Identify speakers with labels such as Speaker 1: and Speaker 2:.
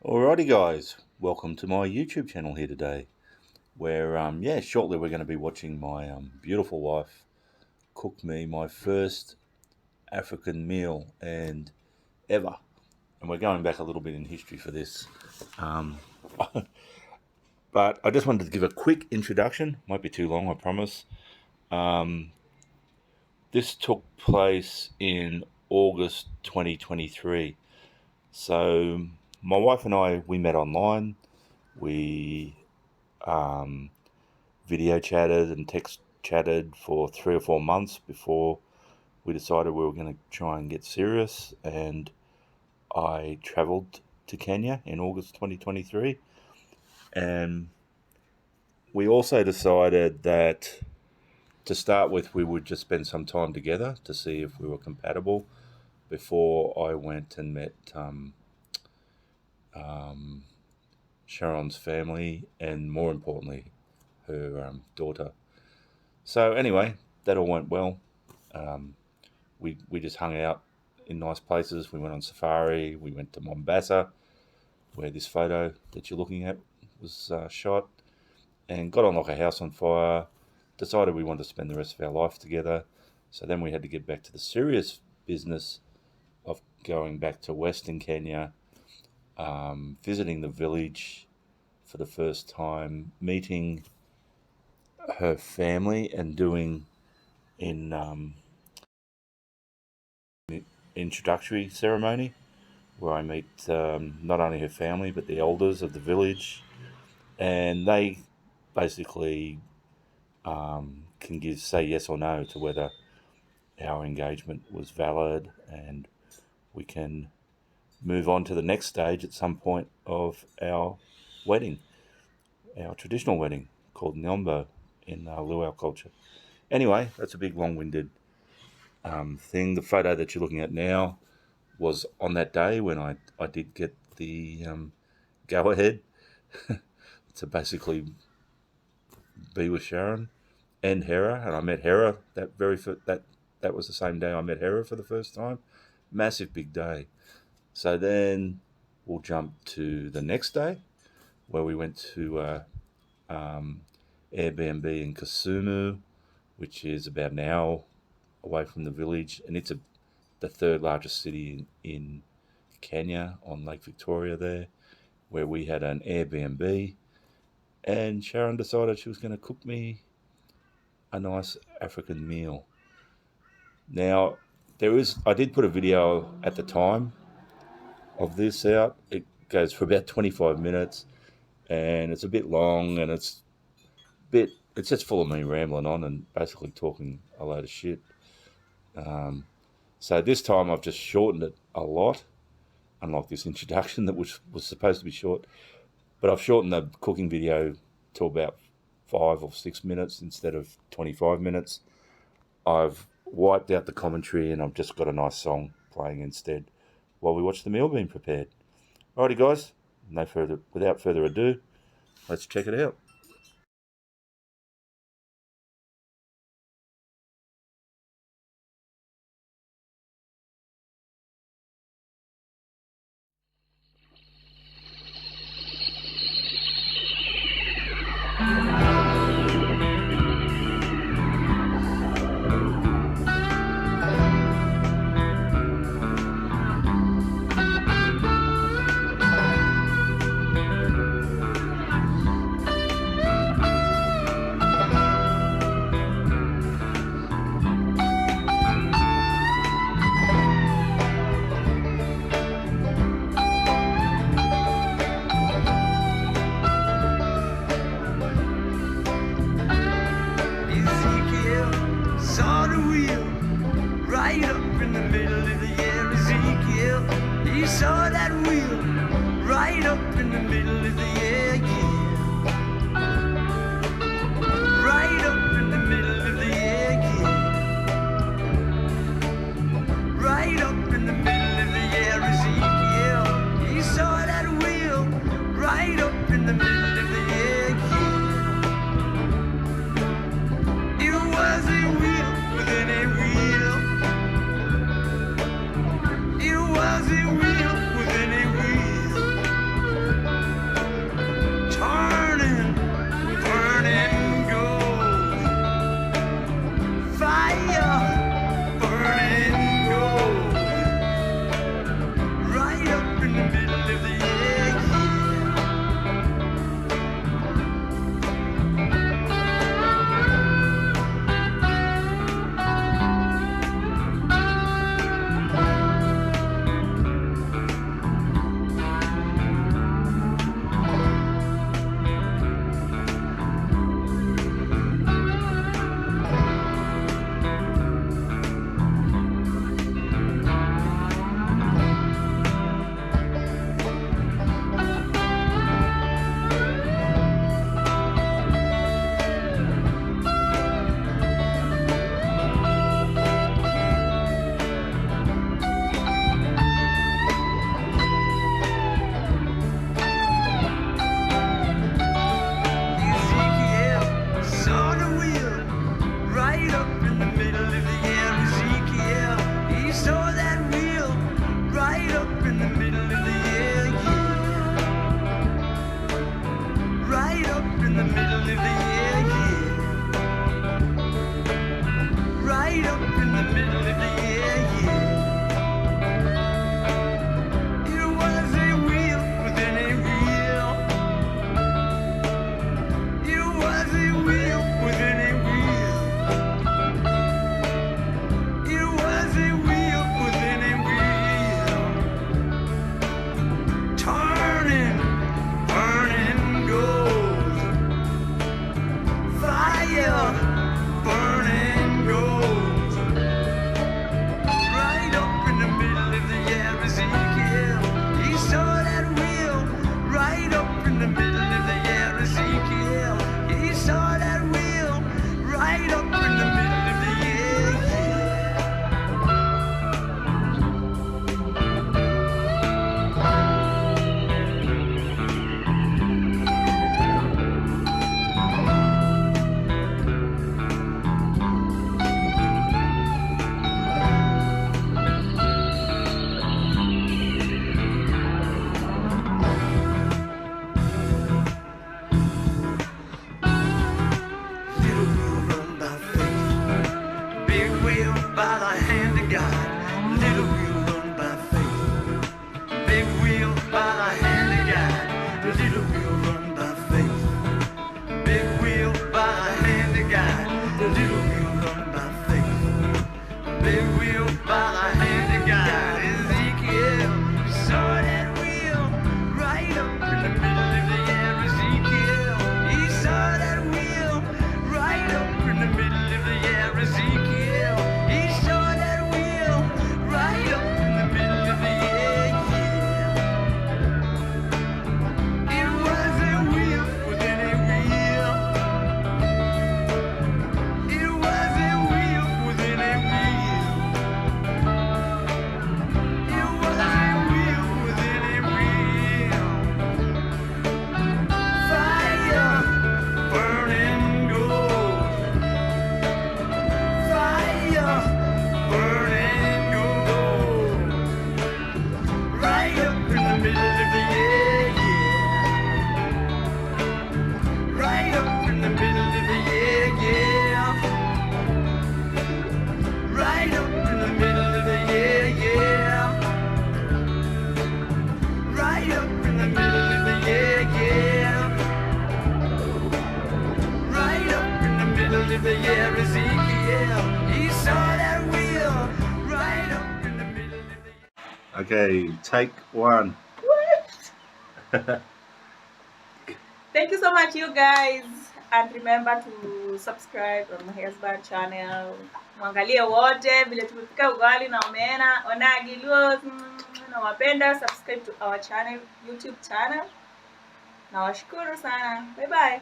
Speaker 1: Alrighty guys, welcome to my YouTube channel here today, where shortly we're going to be watching my beautiful wife cook me my first African meal and ever. And we're going back a little bit in history for this. Um, but I just wanted to give a quick introduction, might be too long, I promise. This took place in August 2023. So my wife and I, we met online. We video chatted and text chatted for 3 or 4 months before we decided we were going to try and get serious. And I travelled to Kenya in August 2023. And we also decided that to start with, we would just spend some time together to see if we were compatible before I went and met Sharon's family and, more importantly, her daughter. So anyway, that all went well. We just hung out in nice places. We went on safari. We went to Mombasa, where this photo that you're looking at was shot, and got on like a house on fire. Decided we wanted to spend the rest of our life together. So then we had to get back to the serious business of going back to Western Kenya, visiting the village for the first time, meeting her family, and doing in introductory ceremony where I meet not only her family but the elders of the village, and they basically can say yes or no to whether our engagement was valid, and we can move on to the next stage at some point of our wedding, our traditional wedding called Nyombo in Luau culture. Anyway, that's a big long-winded thing. The photo that you're looking at now was on that day when I did get the go-ahead to basically be with Sharon and Hera, and I met Hera that was the same day I met Hera for the first time. Massive big day. So then we'll jump to the next day where we went to Airbnb in Kisumu, which is about an hour away from the village, and it's the third largest city in Kenya on Lake Victoria there, where we had an Airbnb, and Sharon decided she was going to cook me a nice African meal. Now, I did put a video at the time of this out. It goes for about 25 minutes, and it's a bit long, and it's just full of me rambling on and basically talking a load of shit. So this time I've just shortened it a lot, unlike this introduction that was supposed to be short. But I've shortened the cooking video to about 5 or 6 minutes instead of 25 minutes. I've wiped out the commentary and I've just got a nice song playing instead while we watch the meal being prepared. Alrighty guys, without further ado, let's check it out.
Speaker 2: in the middle of the year, yeah. Right up in the middle of the year, Ezekiel, he saw that wheel. Right up in the middle of the year.
Speaker 1: Okay, take one.
Speaker 3: Thank you so much, you guys, and remember to subscribe on my husband channel. Mwangalie wote vile tumepika ugali na omena, onagi luo nawapenda. Subscribe to our channel, YouTube channel. Nawashukuru sana. Bye bye.